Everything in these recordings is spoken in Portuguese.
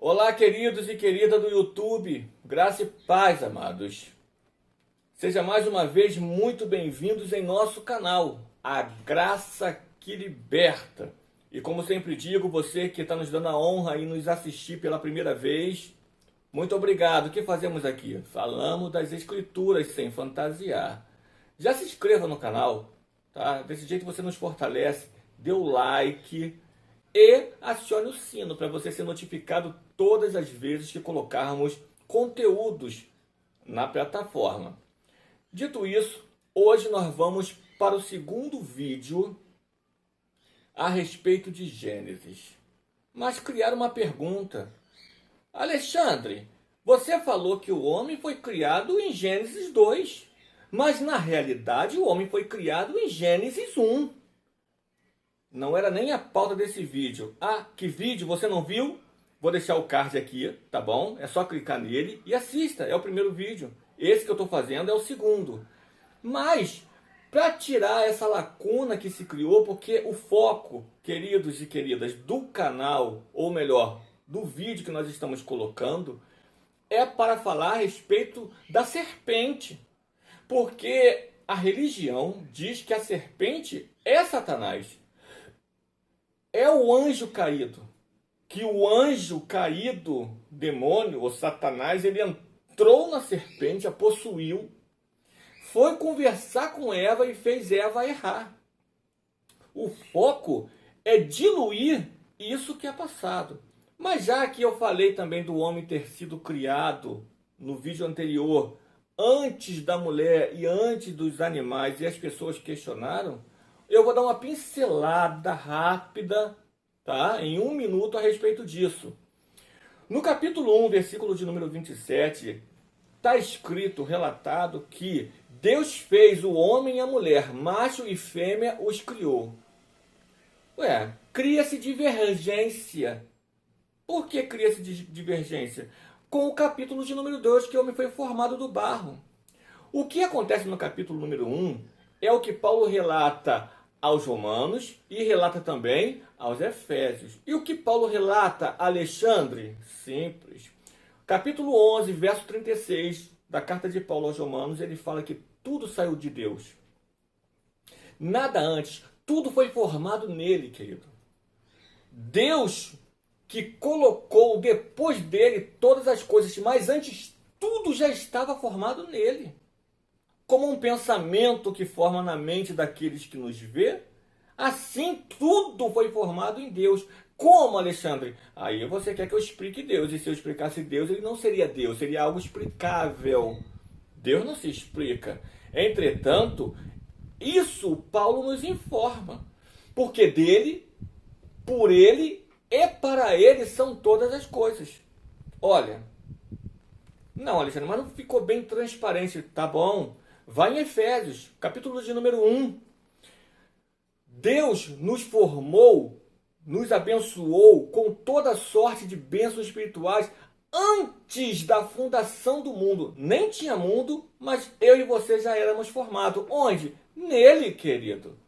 Olá, queridos e queridas do YouTube, graça e paz, amados. Seja mais uma vez muito bem-vindos em nosso canal, A Graça que Liberta. E como sempre digo, você que está nos dando a honra e nos assistir pela primeira vez, muito obrigado. O que fazemos aqui? Falamos das Escrituras sem fantasiar. Já se inscreva no canal, tá? Desse jeito você nos fortalece, dê o like e acione o sino para você ser notificado todas as vezes que colocarmos conteúdos na plataforma. Dito isso, hoje nós vamos para o segundo vídeo a respeito de Gênesis. Mas criar uma pergunta. Alexandre, você falou que o homem foi criado em Gênesis 2, mas na realidade o homem foi criado em Gênesis 1. Não era nem a pauta desse vídeo. Ah, que vídeo? Você não viu? Vou deixar o card aqui, tá bom? É só clicar nele e assista. É o primeiro vídeo. Esse que eu estou fazendo é o segundo. Mas, para tirar essa lacuna que se criou, porque o foco, queridos e queridas, do canal, ou melhor, do vídeo que nós estamos colocando, é para falar a respeito da serpente. Porque a religião diz que a serpente é Satanás. É o anjo caído, que o anjo caído, demônio ou Satanás, ele entrou na serpente, a possuiu, foi conversar com Eva e fez Eva errar. O foco é diluir isso que é passado. Mas já que eu falei também do homem ter sido criado no vídeo anterior, antes da mulher e antes dos animais, e as pessoas questionaram, eu vou dar uma pincelada rápida, tá? Em 1 minuto a respeito disso. No capítulo 1, versículo de número 27, está escrito, relatado, que Deus fez o homem e a mulher, macho e fêmea os criou. Cria-se divergência. Por que cria-se divergência? Com o capítulo de número 2, que o homem foi formado do barro. O que acontece no capítulo número 1 é o que Paulo relata aos Romanos e relata também aos Efésios. E o que Paulo relata a Alexandre? Simples. Capítulo 11, verso 36 da carta de Paulo aos Romanos, ele fala que tudo saiu de Deus. Nada antes, tudo foi formado nele, querido. Deus que colocou depois dele todas as coisas, mas antes tudo já estava formado nele. Como um pensamento que forma na mente daqueles que nos vê, assim tudo foi formado em Deus. Como, Alexandre? Aí você quer que eu explique Deus, e se eu explicasse Deus, ele não seria Deus, seria algo explicável. Deus não se explica. Entretanto, isso Paulo nos informa, porque dele, por ele e para ele são todas as coisas. Olha, não, Alexandre, mas não ficou bem transparente, tá bom? Vai em Efésios, capítulo de número 1. Deus nos formou, nos abençoou com toda sorte de bênçãos espirituais antes da fundação do mundo. Nem tinha mundo, mas eu e você já éramos formados. Onde? Nele, querido.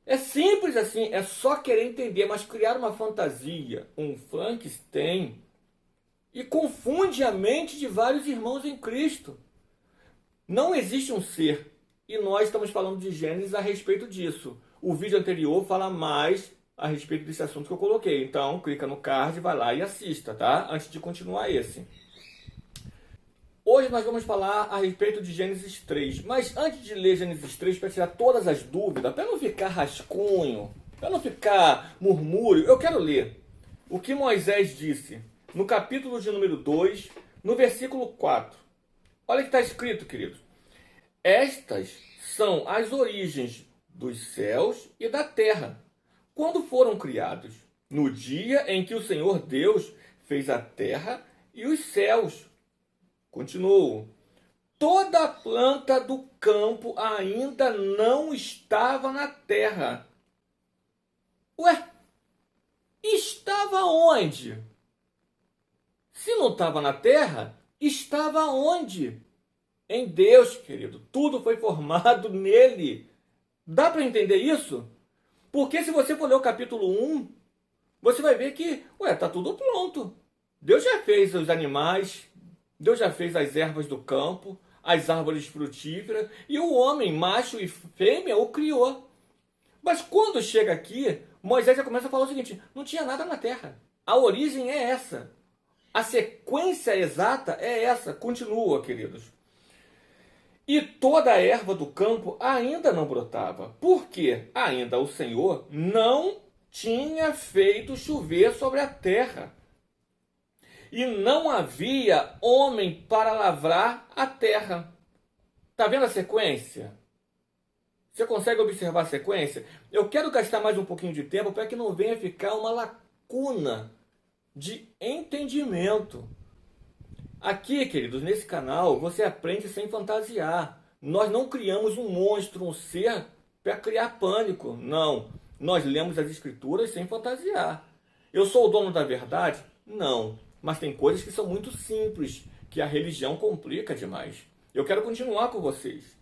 É simples assim, é só querer entender, mas criar uma fantasia, um Frankenstein, e confunde a mente de vários irmãos em Cristo. Não existe um ser, e nós estamos falando de Gênesis a respeito disso. O vídeo anterior fala mais a respeito desse assunto que eu coloquei. Então, clica no card, vai lá e assista, tá? Antes de continuar esse. Hoje nós vamos falar a respeito de Gênesis 3. Mas antes de ler Gênesis 3, para tirar todas as dúvidas, para não ficar rascunho, para não ficar murmúrio, eu quero ler o que Moisés disse no capítulo de número 2, no versículo 4. Olha o que está escrito, queridos. Estas são as origens dos céus e da terra, quando foram criados, no dia em que o Senhor Deus fez a terra e os céus. Continuo. Toda a planta do campo ainda não estava na terra. Estava onde? Se não estava na terra, estava onde? Em Deus, querido. Tudo foi formado nele. Dá para entender isso? Porque se você for ler o capítulo 1, você vai ver que, tá tudo pronto. Deus já fez os animais, Deus já fez as ervas do campo, as árvores frutíferas, e o homem, macho e fêmea, o criou. Mas quando chega aqui, Moisés já começa a falar o seguinte: não tinha nada na terra. A origem é essa. A sequência exata é essa. Continua, queridos. E toda a erva do campo ainda não brotava, porque ainda o Senhor não tinha feito chover sobre a terra. E não havia homem para lavrar a terra. Está vendo a sequência? Você consegue observar a sequência? Eu quero gastar mais um pouquinho de tempo para que não venha ficar uma lacuna de entendimento. Aqui, queridos, nesse canal, você aprende sem fantasiar. Nós não criamos um monstro, um ser, para criar pânico. Não. Nós lemos as escrituras sem fantasiar. Eu sou o dono da verdade? Não. Mas tem coisas que são muito simples, que a religião complica demais. Eu quero continuar com vocês.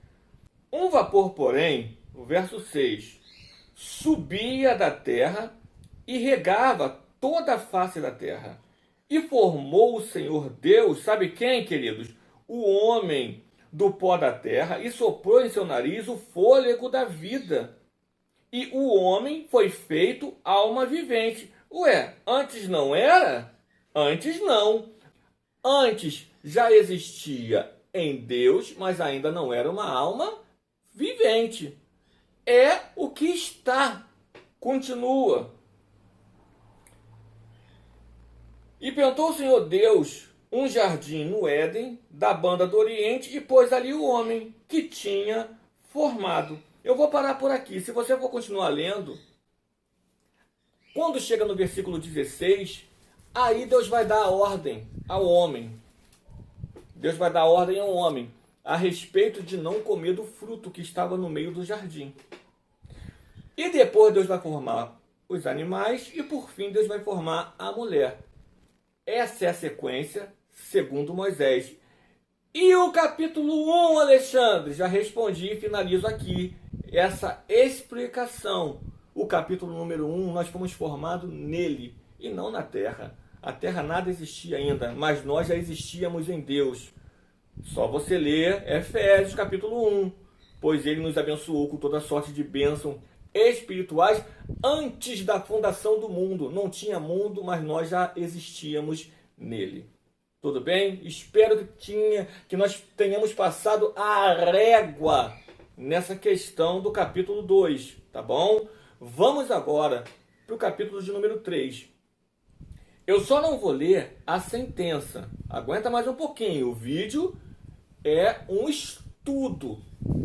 Um vapor, porém, o verso 6, subia da terra e regava toda a face da terra. E formou o Senhor Deus, sabe quem, queridos? O homem do pó da terra, e soprou em seu nariz o fôlego da vida. E o homem foi feito alma vivente. Antes não era? Antes não. Antes já existia em Deus, mas ainda não era uma alma vivente. É o que está. Continua. E plantou o Senhor Deus um jardim no Éden, da banda do Oriente, e pôs ali o homem que tinha formado. Eu vou parar por aqui. Se você for continuar lendo, quando chega no versículo 16, aí Deus vai dar a ordem ao homem. Deus vai dar ordem ao homem a respeito de não comer do fruto que estava no meio do jardim. E depois Deus vai formar os animais e por fim Deus vai formar a mulher. Essa é a sequência segundo Moisés. E o capítulo 1, Alexandre, já respondi e finalizo aqui essa explicação. O capítulo número 1, nós fomos formados nele e não na terra. A terra nada existia ainda, mas nós já existíamos em Deus. Só você ler Efésios capítulo 1, pois ele nos abençoou com toda sorte de bênção espirituais antes da fundação do mundo. Não tinha mundo, mas nós já existíamos nele. Tudo bem? Espero que nós tenhamos passado a régua nessa questão do capítulo 2, tá bom? Vamos agora para o capítulo de número 3. Eu só não vou ler a sentença. Aguenta mais um pouquinho. O vídeo é um estudo,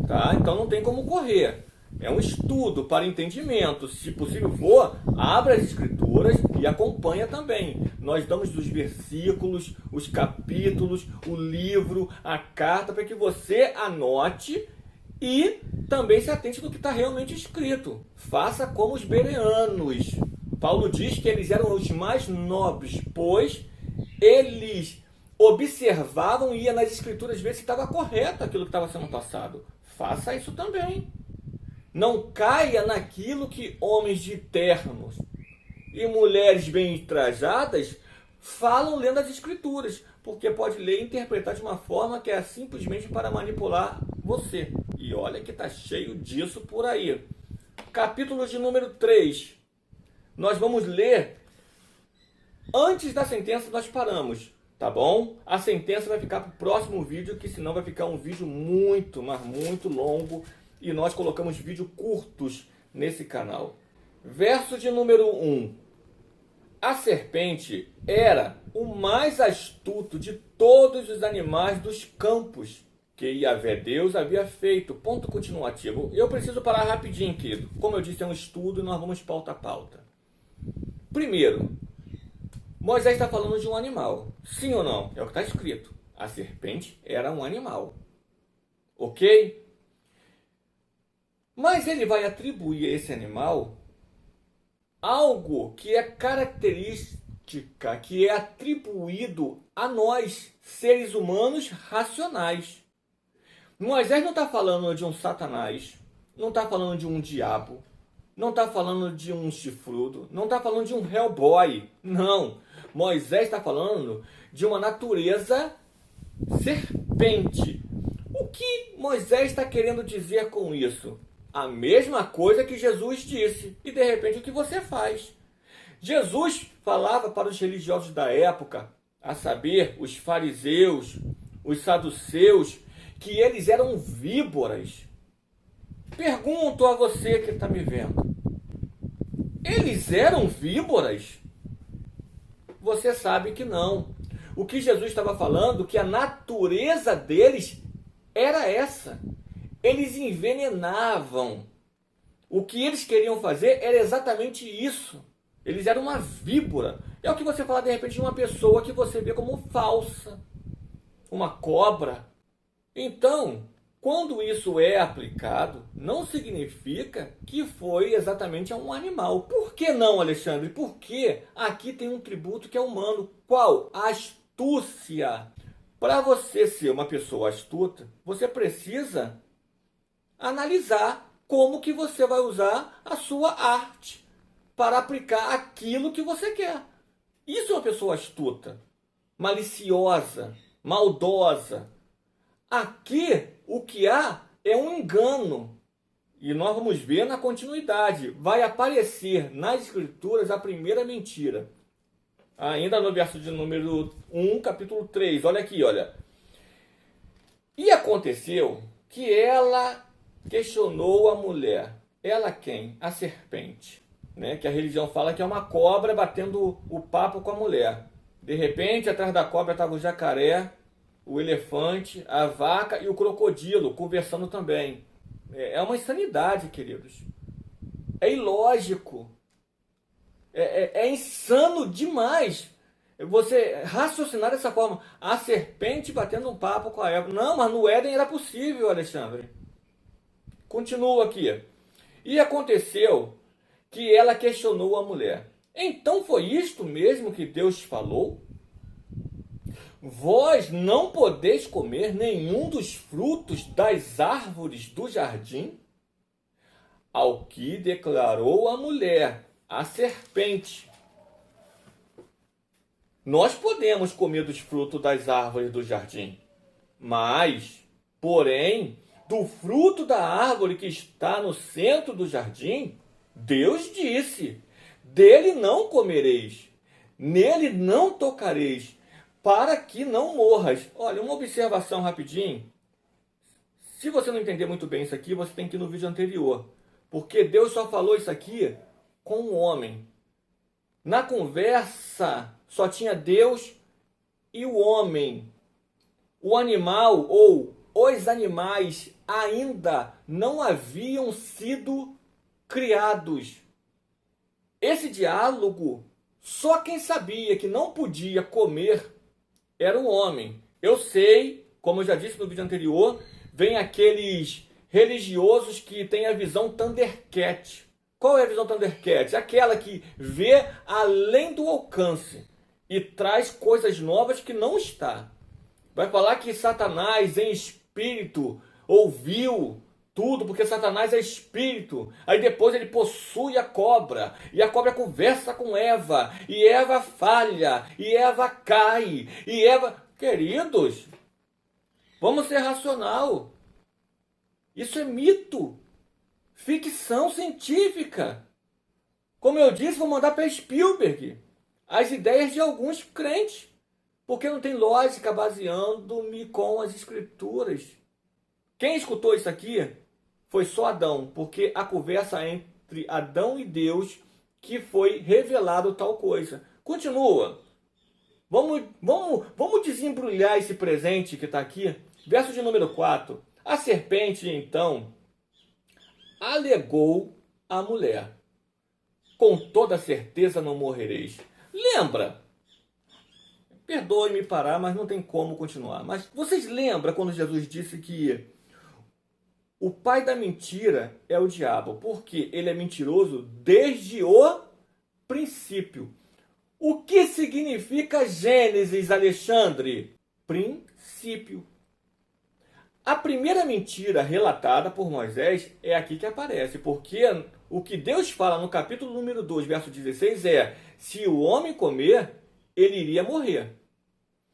tá? Então não tem como correr. É um estudo para entendimento. Se possível for, abra as escrituras e acompanha também. Nós damos os versículos, os capítulos, o livro, a carta, para que você anote e também se atente do que está realmente escrito. Faça como os bereanos. Paulo diz que eles eram os mais nobres, pois eles observavam e iam nas escrituras ver se estava correto aquilo que estava sendo passado. Faça isso também. Não caia naquilo que homens de ternos e mulheres bem trajadas falam lendo as escrituras, porque pode ler e interpretar de uma forma que é simplesmente para manipular você. E olha que está cheio disso por aí. Capítulo de número 3. Nós vamos ler antes da sentença, nós paramos, tá bom? A sentença vai ficar para o próximo vídeo, que senão vai ficar um vídeo muito, mas muito longo. E nós colocamos vídeos curtos nesse canal. Verso de número 1. A serpente era o mais astuto de todos os animais dos campos que Yahvé Deus havia feito. Ponto continuativo. Eu preciso parar rapidinho, querido. Como eu disse, é um estudo e nós vamos pauta a pauta. Primeiro, Moisés está falando de um animal. Sim ou não? É o que está escrito. A serpente era um animal. Ok? Mas ele vai atribuir a esse animal algo que é característica, que é atribuído a nós, seres humanos racionais. Moisés não está falando de um satanás, não está falando de um diabo, não está falando de um chifrudo, não está falando de um Hellboy, não. Moisés está falando de uma natureza serpente. O que Moisés está querendo dizer com isso? A mesma coisa que Jesus disse. E de repente o que você faz? Jesus falava para os religiosos da época, a saber, os fariseus, os saduceus, que eles eram víboras. Pergunto a você que está me vendo. Eles eram víboras? Você sabe que não. O que Jesus estava falando, que a natureza deles era essa. Eles envenenavam. O que eles queriam fazer era exatamente isso. Eles eram uma víbora. É o que você fala de repente de uma pessoa que você vê como falsa. Uma cobra. Então, quando isso é aplicado, não significa que foi exatamente a um animal. Por que não, Alexandre? Porque aqui tem um tributo que é humano. Qual? A astúcia. Para você ser uma pessoa astuta, você precisa analisar como que você vai usar a sua arte para aplicar aquilo que você quer. Isso é uma pessoa astuta, maliciosa, maldosa. Aqui, o que há é um engano. E nós vamos ver na continuidade. Vai aparecer nas Escrituras a primeira mentira. Ainda no verso de número 1, capítulo 3. Olha aqui, olha. E aconteceu que ela questionou a mulher. Ela quem? A serpente. Né? Que a religião fala que é uma cobra batendo o papo com a mulher. De repente, atrás da cobra estava o jacaré, o elefante, a vaca e o crocodilo conversando também. É uma insanidade, queridos. É ilógico. É insano demais você raciocinar dessa forma. A serpente batendo um papo com a Eva. Não, mas no Éden era possível, Alexandre. Continua aqui. E aconteceu que ela questionou a mulher. Então foi isto mesmo que Deus falou? Vós não podeis comer nenhum dos frutos das árvores do jardim? Ao que declarou a mulher, a serpente. Nós podemos comer dos frutos das árvores do jardim, mas, porém, do fruto da árvore que está no centro do jardim, Deus disse, dele não comereis, nele não tocareis, para que não morras. Olha, uma observação rapidinho. Se você não entender muito bem isso aqui, você tem que ir no vídeo anterior. Porque Deus só falou isso aqui com o homem. Na conversa, só tinha Deus e o homem. O animal ou os animais ainda não haviam sido criados. Esse diálogo, só quem sabia que não podia comer era o homem. Eu sei, como eu já disse no vídeo anterior, vem aqueles religiosos que têm a visão Thundercat. Qual é a visão Thundercat? Aquela que vê além do alcance e traz coisas novas que não está. Vai falar que Satanás em espírito ouviu tudo, porque Satanás é espírito. Aí depois ele possui a cobra, e a cobra conversa com Eva, e Eva falha, e Eva cai, e Eva... Queridos, vamos ser racional. Isso é mito, ficção científica. Como eu disse, vou mandar para Spielberg as ideias de alguns crentes, porque não tem lógica baseando-me com as escrituras. Quem escutou isso aqui foi só Adão, porque a conversa entre Adão e Deus que foi revelado tal coisa. Continua. Vamos desembrulhar esse presente que está aqui. Verso de número 4. A serpente, então, alegou à mulher. Com toda certeza não morrereis. Lembra? Perdoe-me parar, mas não tem como continuar. Mas vocês lembram quando Jesus disse que o pai da mentira é o diabo, porque ele é mentiroso desde o princípio. O que significa Gênesis, Alexandre? Princípio. A primeira mentira relatada por Moisés é aqui que aparece, porque o que Deus fala no capítulo número 2, verso 16 é: se o homem comer, ele iria morrer.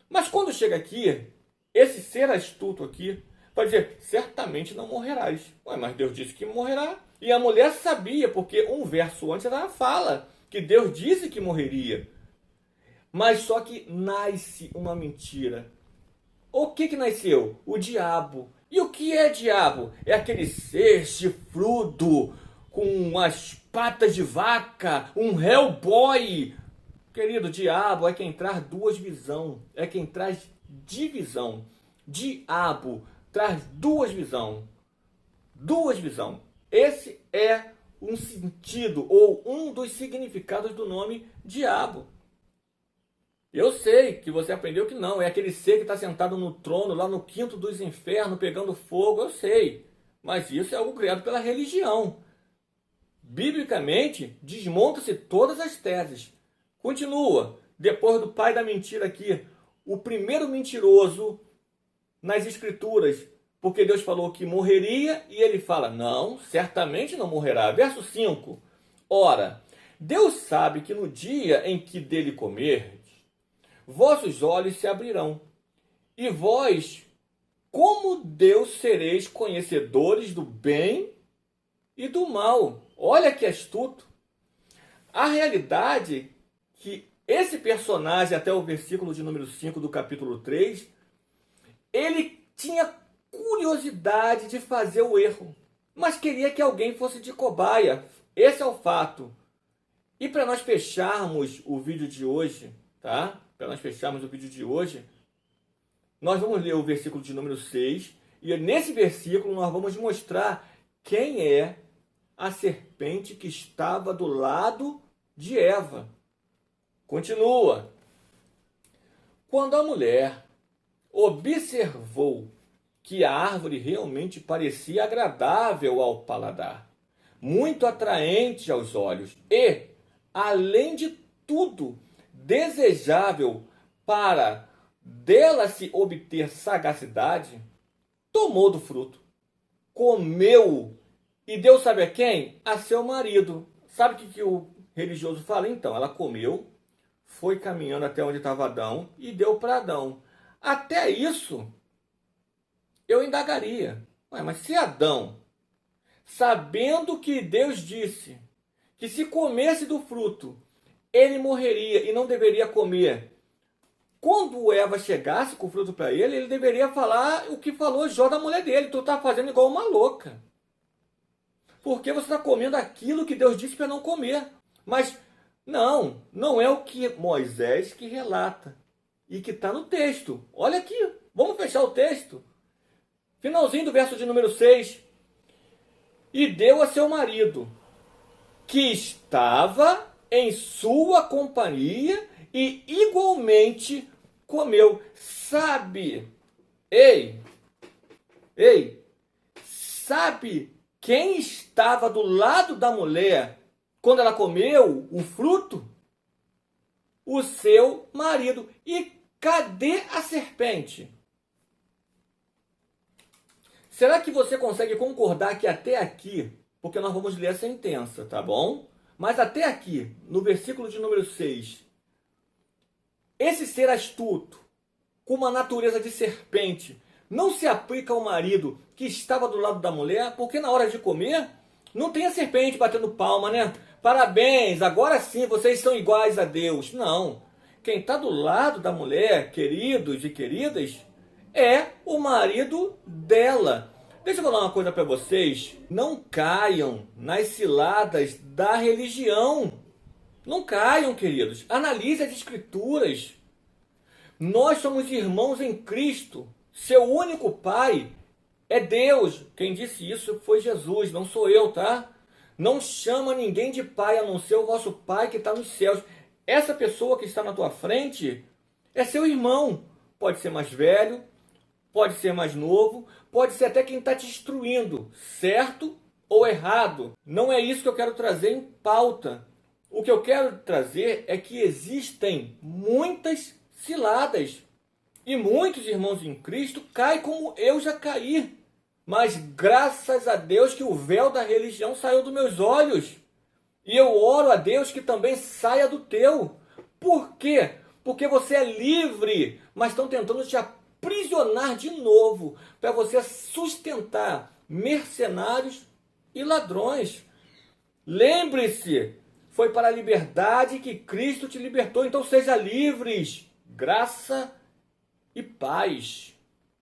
Mas quando chega aqui, esse ser astuto aqui vai dizer: certamente não morrerás. Ué, mas Deus disse que morrerá. E a mulher sabia, porque um verso antes ela fala que Deus disse que morreria. Mas só que nasce uma mentira. O que nasceu? O diabo. E o que é diabo? É aquele ser chifrudo, com as patas de vaca, um Hellboy. Querido, diabo é quem traz duas visões, é quem traz divisão. Diabo traz duas visões. Duas visões. Esse é um sentido ou um dos significados do nome diabo. Eu sei que você aprendeu que não, é aquele ser que está sentado no trono, lá no quinto dos infernos, pegando fogo, eu sei. Mas isso é algo criado pela religião. Biblicamente, desmonta-se todas as teses. Continua, depois do pai da mentira aqui, o primeiro mentiroso nas escrituras, porque Deus falou que morreria e ele fala: não, certamente não morrerá. Verso 5, ora, Deus sabe que no dia em que dele comerdes, vossos olhos se abrirão, e vós, como Deus, sereis conhecedores do bem e do mal. Olha que astuto. A realidade é que esse personagem, até o versículo de número 5 do capítulo 3, ele tinha curiosidade de fazer o erro, mas queria que alguém fosse de cobaia. Esse é o fato. E para nós fecharmos o vídeo de hoje, tá? Para nós fecharmos o vídeo de hoje, nós vamos ler o versículo de número 6, e nesse versículo nós vamos mostrar quem é a serpente que estava do lado de Eva. Continua. Quando a mulher observou que a árvore realmente parecia agradável ao paladar, muito atraente aos olhos e, além de tudo, desejável para dela se obter sagacidade, tomou do fruto, comeu e deu, sabe a quem? A seu marido. Sabe o que o religioso fala? Então, ela comeu, foi caminhando até onde estava Adão e deu para Adão. Até isso, eu indagaria. Ué, mas se Adão, sabendo que Deus disse que se comesse do fruto, ele morreria e não deveria comer, quando Eva chegasse com o fruto para ele, ele deveria falar o que falou Jó da mulher dele: tu está fazendo igual uma louca, porque você está comendo aquilo que Deus disse para não comer. Mas não é o que Moisés que relata e que está no texto. Olha aqui, vamos fechar o texto. Finalzinho do verso de número 6. E deu a seu marido, que estava em sua companhia, e igualmente comeu. Sabe, sabe quem estava do lado da mulher quando ela comeu o fruto? O seu marido. E cadê a serpente? Será que você consegue concordar que até aqui, porque nós vamos ler a sentença, tá bom? Mas até aqui, no versículo de número 6, esse ser astuto, com uma natureza de serpente, não se aplica ao marido que estava do lado da mulher, porque na hora de comer, não tem a serpente batendo palma, né? Parabéns, agora sim vocês são iguais a Deus. Não. Quem está do lado da mulher, queridos e queridas, é o marido dela. Deixa eu falar uma coisa para vocês. Não caiam nas ciladas da religião. Não caiam, queridos. Analise as escrituras. Nós somos irmãos em Cristo. Seu único pai é Deus. Quem disse isso foi Jesus, não sou eu, tá? Não chama ninguém de pai a não ser o vosso pai que está nos céus. Essa pessoa que está na tua frente é seu irmão. Pode ser mais velho, pode ser mais novo, pode ser até quem está te instruindo, certo ou errado. Não é isso que eu quero trazer em pauta. O que eu quero trazer é que existem muitas ciladas. E muitos irmãos em Cristo caem como eu já caí. Mas graças a Deus que o véu da religião saiu dos meus olhos. E eu oro a Deus que também saia do teu. Por quê? Porque você é livre, mas estão tentando te aprisionar de novo para você sustentar mercenários e ladrões. Lembre-se, foi para a liberdade que Cristo te libertou, então seja livres. Graça e paz.